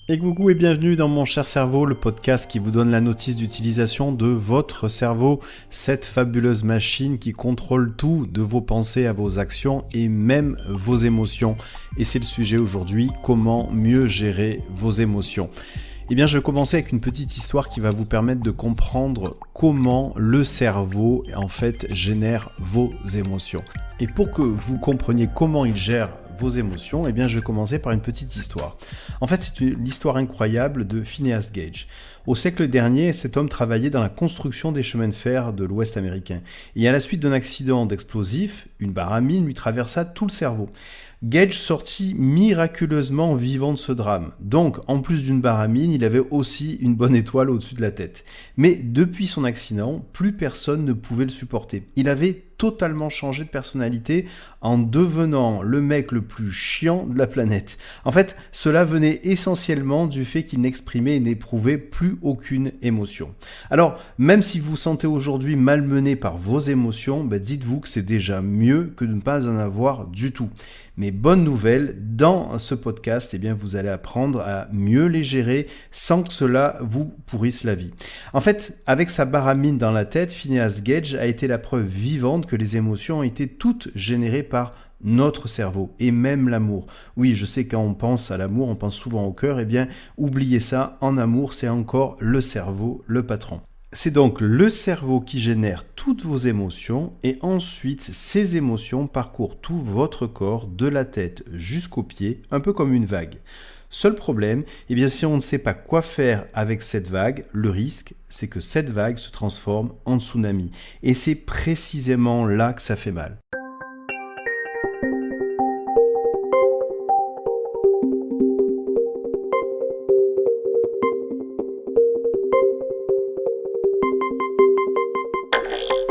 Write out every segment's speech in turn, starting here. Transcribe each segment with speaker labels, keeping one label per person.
Speaker 1: Et coucou et bienvenue dans Mon Cher Cerveau, le podcast qui vous donne la notice d'utilisation de votre cerveau, cette fabuleuse machine qui contrôle tout, de vos pensées à vos actions et même vos émotions. Et c'est le sujet aujourd'hui, comment mieux gérer vos émotions. Eh bien, je vais commencer avec une petite histoire qui va vous permettre de comprendre comment le cerveau, en fait, génère vos émotions. Et pour que vous compreniez comment il gère vos émotions, eh bien, je vais commencer par une petite histoire. En fait, c'est l'histoire incroyable de Phineas Gage. Au siècle dernier, cet homme travaillait dans la construction des chemins de fer de l'Ouest américain. Et à la suite d'un accident d'explosif, une baramine lui traversa tout le cerveau. Gage sortit miraculeusement vivant de ce drame. Donc, en plus d'une baramine, il avait aussi une bonne étoile au-dessus de la tête. Mais depuis son accident, plus personne ne pouvait le supporter. Il avait totalement changé de personnalité en devenant le mec le plus chiant de la planète. En fait, cela venait essentiellement du fait qu'il n'exprimait et n'éprouvait plus aucune émotion. Alors, même si vous vous sentez aujourd'hui malmené par vos émotions, dites-vous que c'est déjà mieux que de ne pas en avoir du tout. Mais bonne nouvelle, dans ce podcast, eh bien, vous allez apprendre à mieux les gérer sans que cela vous pourrisse la vie. En fait, avec sa baramine dans la tête, Phineas Gage a été la preuve vivante que les émotions ont été toutes générées par notre cerveau et même l'amour. Oui, je sais quand on pense à l'amour, on pense souvent au cœur, eh bien, oubliez ça, en amour, c'est encore le cerveau, le patron. C'est donc le cerveau qui génère toutes vos émotions et ensuite ces émotions parcourent tout votre corps de la tête jusqu'aux pieds, un peu comme une vague. Seul problème, eh bien si on ne sait pas quoi faire avec cette vague, le risque, c'est que cette vague se transforme en tsunami. Et c'est précisément là que ça fait mal.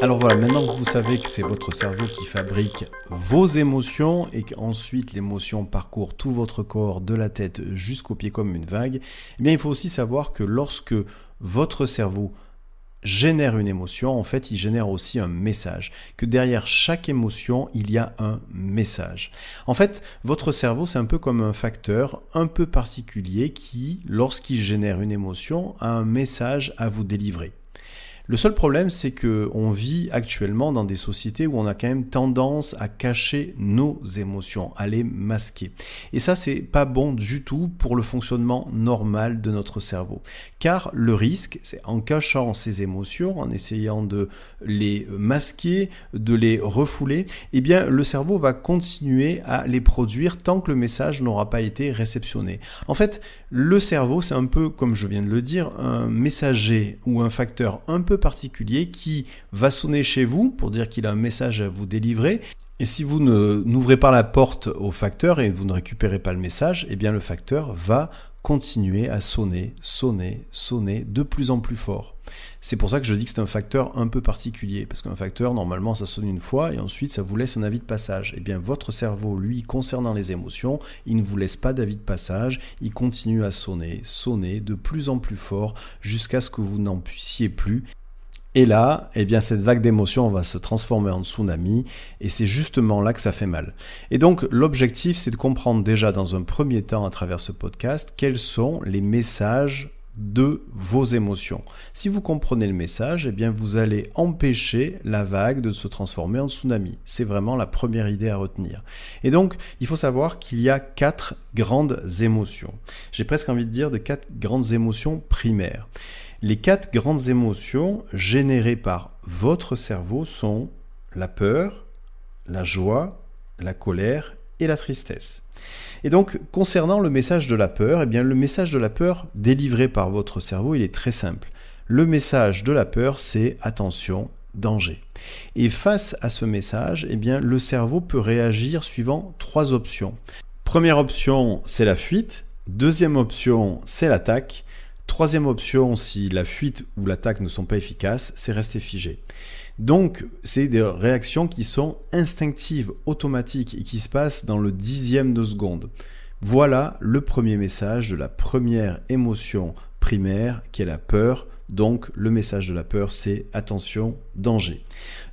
Speaker 1: Alors voilà, maintenant que vous savez que c'est votre cerveau qui fabrique vos émotions et qu'ensuite l'émotion parcourt tout votre corps de la tête jusqu'aux pieds comme une vague, eh bien il faut aussi savoir que lorsque votre cerveau génère une émotion, en fait, il génère aussi un message. Que derrière chaque émotion, il y a un message. En fait, votre cerveau, c'est un peu comme un facteur un peu particulier qui, lorsqu'il génère une émotion, a un message à vous délivrer. Le seul problème, c'est qu'on vit actuellement dans des sociétés où on a quand même tendance à cacher nos émotions, à les masquer. Et ça, c'est pas bon du tout pour le fonctionnement normal de notre cerveau. Car le risque, c'est en cachant ces émotions, en essayant de les masquer, de les refouler, eh bien, le cerveau va continuer à les produire tant que le message n'aura pas été réceptionné. En fait, le cerveau, c'est un peu, comme je viens de le dire, un messager ou un facteur un peu particulier qui va sonner chez vous pour dire qu'il a un message à vous délivrer. Et si vous n'ouvrez pas la porte au facteur et vous ne récupérez pas le message, eh bien le facteur va continuer à sonner de plus en plus fort. C'est pour ça que je dis que c'est un facteur un peu particulier, parce qu'un facteur, normalement, ça sonne une fois et ensuite ça vous laisse un avis de passage. Eh bien, votre cerveau, lui, concernant les émotions, il ne vous laisse pas d'avis de passage, il continue à sonner de plus en plus fort jusqu'à ce que vous n'en puissiez plus. Et là, eh bien, cette vague d'émotions va se transformer en tsunami et c'est justement là que ça fait mal. Et donc, l'objectif, c'est de comprendre déjà dans un premier temps à travers ce podcast quels sont les messages de vos émotions. Si vous comprenez le message, eh bien, vous allez empêcher la vague de se transformer en tsunami. C'est vraiment la première idée à retenir. Et donc, il faut savoir qu'il y a 4 grandes émotions. J'ai presque envie de dire de 4 grandes émotions primaires. Les 4 grandes émotions générées par votre cerveau sont la peur, la joie, la colère et la tristesse. Et donc, concernant le message de la peur, eh bien, le message de la peur délivré par votre cerveau, il est très simple. Le message de la peur, c'est attention, danger. Et face à ce message, eh bien, le cerveau peut réagir suivant 3 options. Première option, c'est la fuite. Deuxième option, c'est l'attaque. Troisième option, si la fuite ou l'attaque ne sont pas efficaces, c'est rester figé. Donc, c'est des réactions qui sont instinctives, automatiques et qui se passent dans le dixième de seconde. Voilà le premier message de la première émotion primaire qui est la peur. Donc, le message de la peur, c'est attention, danger.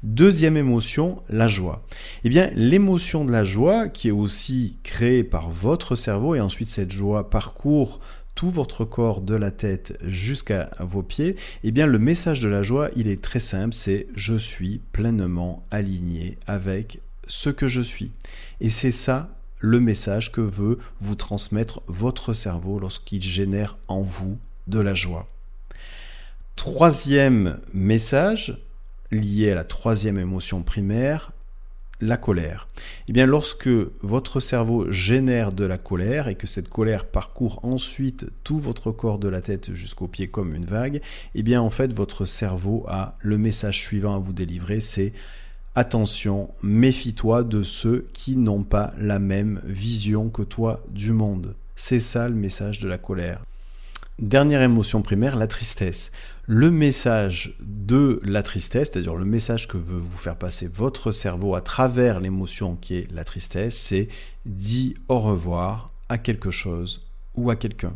Speaker 1: Deuxième émotion, la joie. Eh bien, l'émotion de la joie, qui est aussi créée par votre cerveau, et ensuite cette joie parcourt tout votre corps de la tête jusqu'à vos pieds, eh bien le message de la joie, il est très simple, c'est « je suis pleinement aligné avec ce que je suis ». Et c'est ça le message que veut vous transmettre votre cerveau lorsqu'il génère en vous de la joie. Troisième message, lié à la troisième émotion primaire, la colère. Eh bien, lorsque votre cerveau génère de la colère et que cette colère parcourt ensuite tout votre corps de la tête jusqu'aux pieds comme une vague, eh bien, en fait, votre cerveau a le message suivant à vous délivrer, c'est « Attention, méfie-toi de ceux qui n'ont pas la même vision que toi du monde ». C'est ça le message de la colère. Dernière émotion primaire, la tristesse. Le message de la tristesse, c'est-à-dire le message que veut vous faire passer votre cerveau à travers l'émotion qui est la tristesse, c'est « dis au revoir à quelque chose ou à quelqu'un ».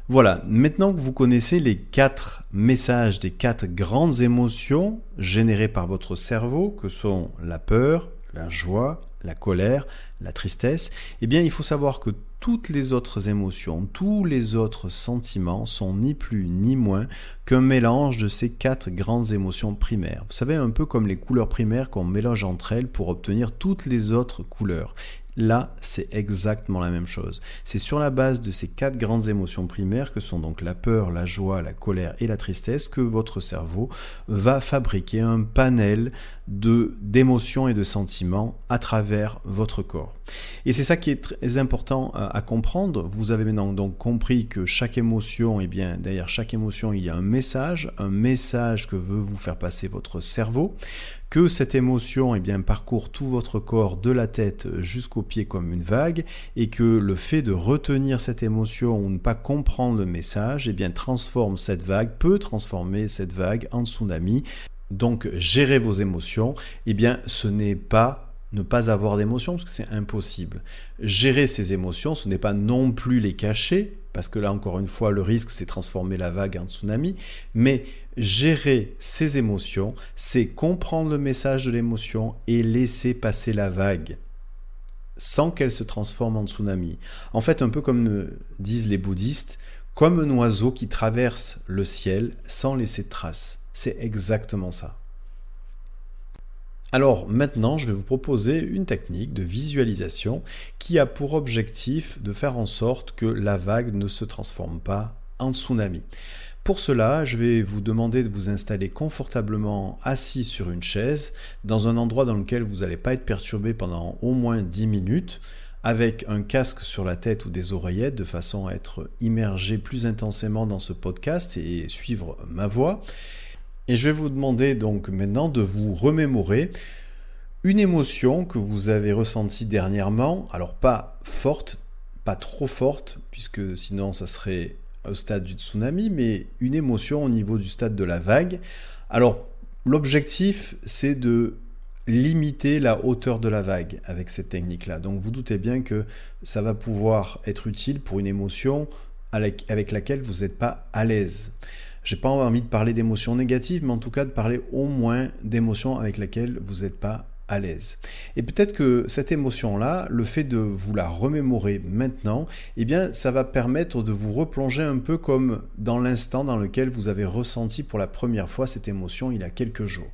Speaker 1: Voilà, maintenant que vous connaissez les 4 messages des 4 grandes émotions générées par votre cerveau, que sont la peur, la joie, la colère, la tristesse, eh bien il faut savoir que toutes les autres émotions, tous les autres sentiments sont ni plus ni moins qu'un mélange de ces 4 grandes émotions primaires. Vous savez, un peu comme les couleurs primaires qu'on mélange entre elles pour obtenir toutes les autres couleurs. Là, c'est exactement la même chose. C'est sur la base de ces 4 grandes émotions primaires, que sont donc la peur, la joie, la colère et la tristesse, que votre cerveau va fabriquer un panel d'émotions et de sentiments à travers votre corps. Et c'est ça qui est très important à comprendre. Vous avez maintenant donc compris que chaque émotion, eh bien, derrière chaque émotion, il y a un message que veut vous faire passer votre cerveau, que cette émotion, eh bien, parcourt tout votre corps de la tête jusqu'aux pieds comme une vague, et que le fait de retenir cette émotion ou ne pas comprendre le message, eh bien, peut transformer cette vague en tsunami. Donc, gérer vos émotions, eh bien, ce n'est pas ne pas avoir d'émotions, parce que c'est impossible. Gérer ces émotions, ce n'est pas non plus les cacher, parce que là, encore une fois, le risque, c'est transformer la vague en tsunami, mais gérer ces émotions, c'est comprendre le message de l'émotion et laisser passer la vague, sans qu'elle se transforme en tsunami. En fait, un peu comme disent les bouddhistes, comme un oiseau qui traverse le ciel sans laisser de traces. C'est exactement ça. Alors maintenant, je vais vous proposer une technique de visualisation qui a pour objectif de faire en sorte que la vague ne se transforme pas en tsunami. Pour cela, je vais vous demander de vous installer confortablement assis sur une chaise, dans un endroit dans lequel vous n'allez pas être perturbé pendant au moins 10 minutes, avec un casque sur la tête ou des oreillettes, de façon à être immergé plus intensément dans ce podcast et suivre ma voix. Et je vais vous demander donc maintenant de vous remémorer une émotion que vous avez ressentie dernièrement, alors pas forte, pas trop forte, puisque sinon ça serait au stade du tsunami, mais une émotion au niveau du stade de la vague. Alors l'objectif, c'est de limiter la hauteur de la vague avec cette technique-là. Donc vous doutez bien que ça va pouvoir être utile pour une émotion avec laquelle vous n'êtes pas à l'aise. J'ai pas envie de parler d'émotions négatives, mais en tout cas de parler au moins d'émotions avec lesquelles vous n'êtes pas à l'aise. Et peut-être que cette émotion-là, le fait de vous la remémorer maintenant, eh bien, ça va permettre de vous replonger un peu comme dans l'instant dans lequel vous avez ressenti pour la première fois cette émotion il y a quelques jours.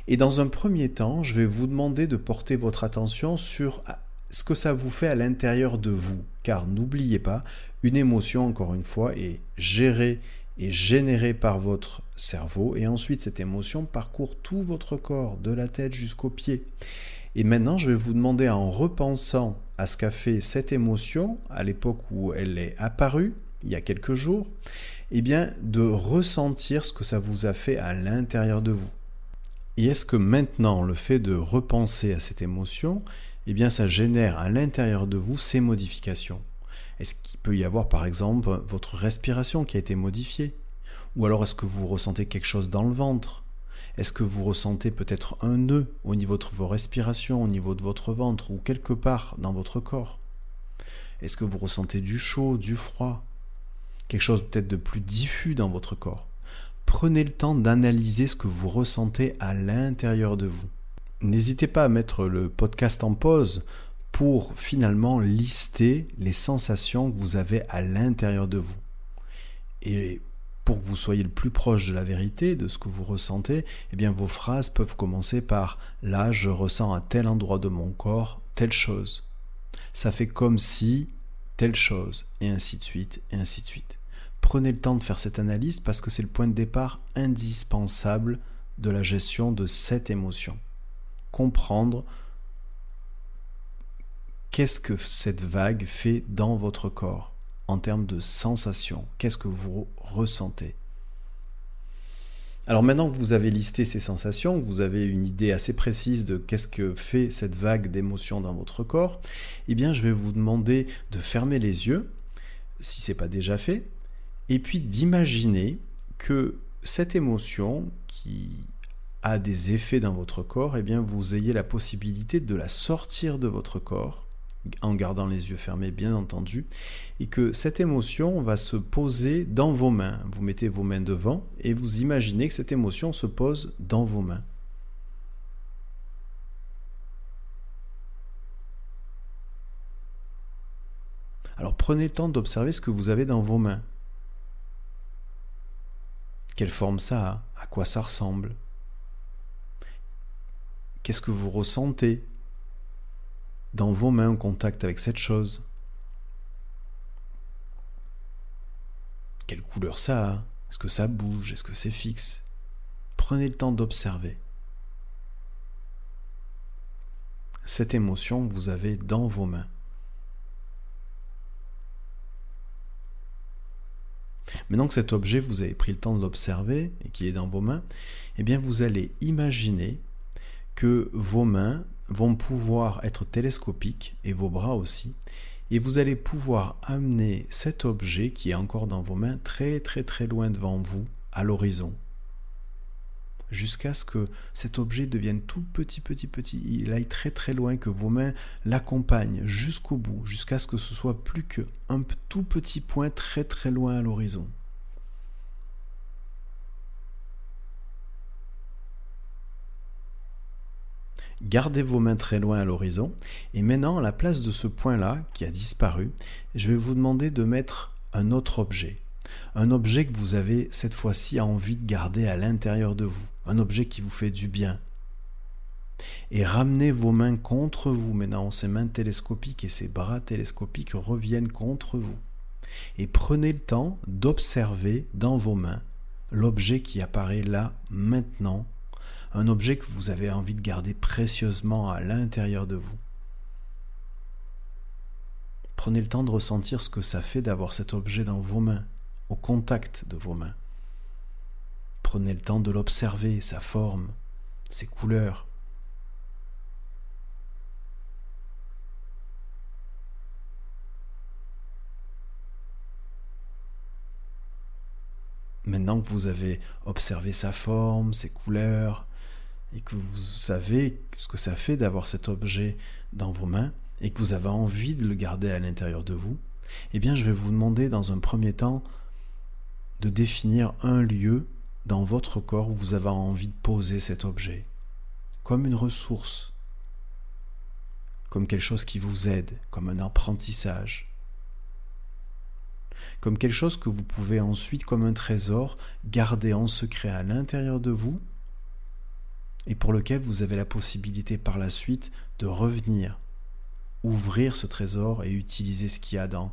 Speaker 1: Et dans un premier temps, je vais vous demander de porter votre attention sur ce que ça vous fait à l'intérieur de vous. Car n'oubliez pas, une émotion, encore une fois, est gérée et générée par votre cerveau, et ensuite cette émotion parcourt tout votre corps, de la tête jusqu'aux pieds. Et maintenant, je vais vous demander, en repensant à ce qu'a fait cette émotion à l'époque où elle est apparue, il y a quelques jours, eh bien, de ressentir ce que ça vous a fait à l'intérieur de vous. Et est-ce que maintenant, le fait de repenser à cette émotion, eh bien, ça génère à l'intérieur de vous ces modifications ? Est-ce qu'il peut y avoir, par exemple, votre respiration qui a été modifiée ? Ou alors est-ce que vous ressentez quelque chose dans le ventre ? Est-ce que vous ressentez peut-être un nœud au niveau de vos respirations, au niveau de votre ventre ou quelque part dans votre corps ? Est-ce que vous ressentez du chaud, du froid ? Quelque chose peut-être de plus diffus dans votre corps ? Prenez le temps d'analyser ce que vous ressentez à l'intérieur de vous. N'hésitez pas à mettre le podcast en pause pour finalement lister les sensations que vous avez à l'intérieur de vous. Et pour que vous soyez le plus proche de la vérité, de ce que vous ressentez, eh bien vos phrases peuvent commencer par « là, je ressens à tel endroit de mon corps telle chose ». Ça fait comme si telle chose, et ainsi de suite, et ainsi de suite. Prenez le temps de faire cette analyse parce que c'est le point de départ indispensable de la gestion de cette émotion. Comprendre qu'est-ce que cette vague fait dans votre corps en termes de sensations, qu'est-ce que vous ressentez. Alors maintenant que vous avez listé ces sensations, que vous avez une idée assez précise de qu'est-ce que fait cette vague d'émotions dans votre corps, eh bien je vais vous demander de fermer les yeux, si ce n'est pas déjà fait, et puis d'imaginer que cette émotion qui a des effets dans votre corps, eh bien vous ayez la possibilité de la sortir de votre corps, en gardant les yeux fermés bien entendu, et que cette émotion va se poser dans vos mains. Vous mettez vos mains devant et vous imaginez que cette émotion se pose dans vos mains. Alors prenez le temps d'observer ce que vous avez dans vos mains. Quelle forme ça a? À quoi ça ressemble? Qu'est-ce que vous ressentez dans vos mains en contact avec cette chose? Quelle couleur ça a? Est-ce que ça bouge? Est-ce que c'est fixe? Prenez le temps d'observer cette émotion que vous avez dans vos mains. Maintenant que cet objet, vous avez pris le temps de l'observer et qu'il est dans vos mains, eh bien vous allez imaginer que vos mains vont pouvoir être télescopiques et vos bras aussi, et vous allez pouvoir amener cet objet qui est encore dans vos mains très très très loin devant vous, à l'horizon, jusqu'à ce que cet objet devienne tout petit, il aille très très loin, que vos mains l'accompagnent jusqu'au bout, jusqu'à ce que ce soit plus qu'un tout petit point très très loin à l'horizon. Gardez vos mains très loin à l'horizon, et maintenant, à la place de ce point-là, qui a disparu, je vais vous demander de mettre un autre objet. Un objet que vous avez cette fois-ci envie de garder à l'intérieur de vous. Un objet qui vous fait du bien. Et ramenez vos mains contre vous. Maintenant, ces mains télescopiques et ces bras télescopiques reviennent contre vous. Et prenez le temps d'observer dans vos mains l'objet qui apparaît là, maintenant, un objet que vous avez envie de garder précieusement à l'intérieur de vous. Prenez le temps de ressentir ce que ça fait d'avoir cet objet dans vos mains, au contact de vos mains. Prenez le temps de l'observer, sa forme, ses couleurs. Maintenant que vous avez observé sa forme, ses couleurs, et que vous savez ce que ça fait d'avoir cet objet dans vos mains, et que vous avez envie de le garder à l'intérieur de vous, eh bien je vais vous demander dans un premier temps de définir un lieu dans votre corps où vous avez envie de poser cet objet, comme une ressource, comme quelque chose qui vous aide, comme un apprentissage, comme quelque chose que vous pouvez ensuite, comme un trésor, garder en secret à l'intérieur de vous, et pour lequel vous avez la possibilité par la suite de revenir, ouvrir ce trésor et utiliser ce qu'il y a dans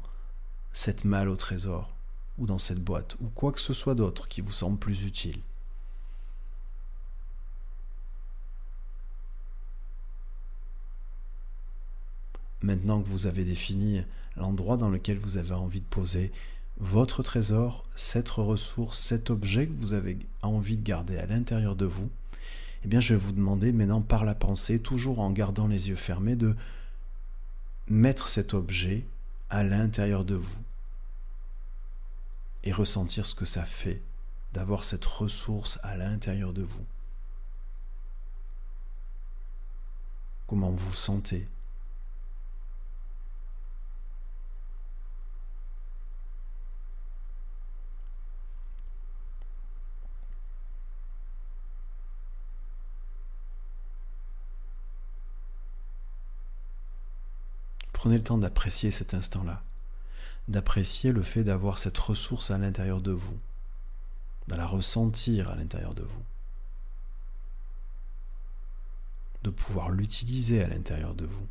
Speaker 1: cette malle au trésor, ou dans cette boîte, ou quoi que ce soit d'autre qui vous semble plus utile. Maintenant que vous avez défini l'endroit dans lequel vous avez envie de poser votre trésor, cette ressource, cet objet que vous avez envie de garder à l'intérieur de vous, eh bien je vais vous demander maintenant par la pensée, toujours en gardant les yeux fermés, de mettre cet objet à l'intérieur de vous et ressentir ce que ça fait d'avoir cette ressource à l'intérieur de vous. Comment vous vous sentez ? Prenez le temps d'apprécier cet instant-là, d'apprécier le fait d'avoir cette ressource à l'intérieur de vous, de la ressentir à l'intérieur de vous, de pouvoir l'utiliser à l'intérieur de vous.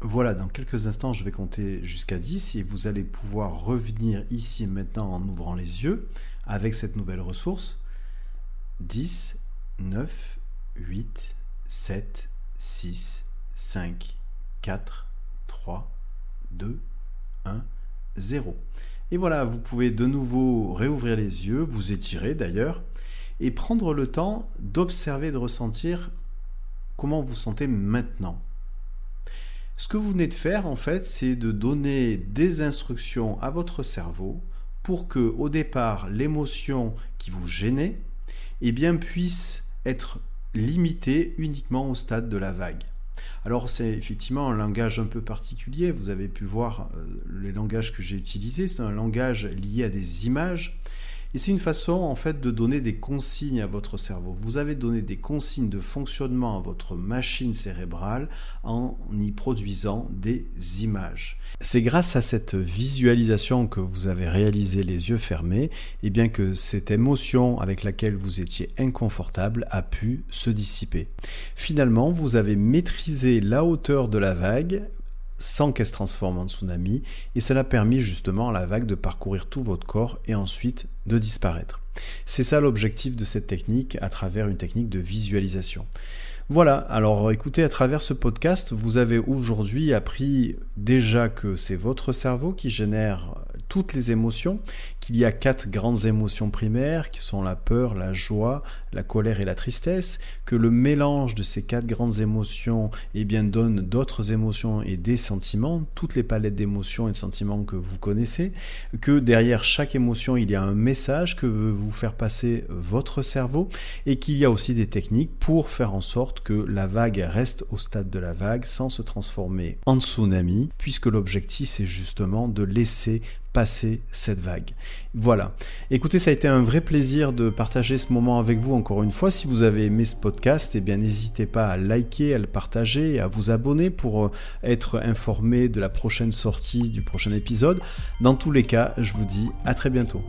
Speaker 1: Voilà, dans quelques instants, je vais compter jusqu'à 10 et vous allez pouvoir revenir ici et maintenant en ouvrant les yeux avec cette nouvelle ressource. 10, 9, 8, 7, 6, 5, 4, 3, 2, 1, 0. Et voilà, vous pouvez de nouveau réouvrir les yeux, vous étirer d'ailleurs, et prendre le temps d'observer, de ressentir comment vous vous sentez maintenant. Ce que vous venez de faire, en fait, c'est de donner des instructions à votre cerveau pour que, au départ, l'émotion qui vous gênait, eh bien, puisse être limitée uniquement au stade de la vague. Alors, c'est effectivement un langage un peu particulier. Vous avez pu voir les langages que j'ai utilisés. C'est un langage lié à des images. Et c'est une façon, en fait, de donner des consignes à votre cerveau. Vous avez donné des consignes de fonctionnement à votre machine cérébrale en y produisant des images. C'est grâce à cette visualisation que vous avez réalisée les yeux fermés, et bien que cette émotion avec laquelle vous étiez inconfortable a pu se dissiper. Finalement, vous avez maîtrisé la hauteur de la vague, sans qu'elle se transforme en tsunami, et cela a permis justement à la vague de parcourir tout votre corps et ensuite de disparaître. C'est ça l'objectif de cette technique à travers une technique de visualisation. Voilà, alors écoutez, à travers ce podcast, vous avez aujourd'hui appris déjà que c'est votre cerveau qui génère toutes les émotions, qu'il y a 4 grandes émotions primaires qui sont la peur, la joie, la colère et la tristesse, que le mélange de ces 4 grandes émotions eh bien, donne d'autres émotions et des sentiments, toutes les palettes d'émotions et de sentiments que vous connaissez, que derrière chaque émotion il y a un message que veut vous faire passer votre cerveau et qu'il y a aussi des techniques pour faire en sorte que la vague reste au stade de la vague sans se transformer en tsunami, puisque l'objectif c'est justement de laisser passer cette vague. Voilà. Écoutez, ça a été un vrai plaisir de partager ce moment avec vous encore une fois. Si vous avez aimé ce podcast, eh bien n'hésitez pas à liker, à le partager et à vous abonner pour être informé de la prochaine sortie, du prochain épisode. Dans tous les cas, je vous dis à très bientôt.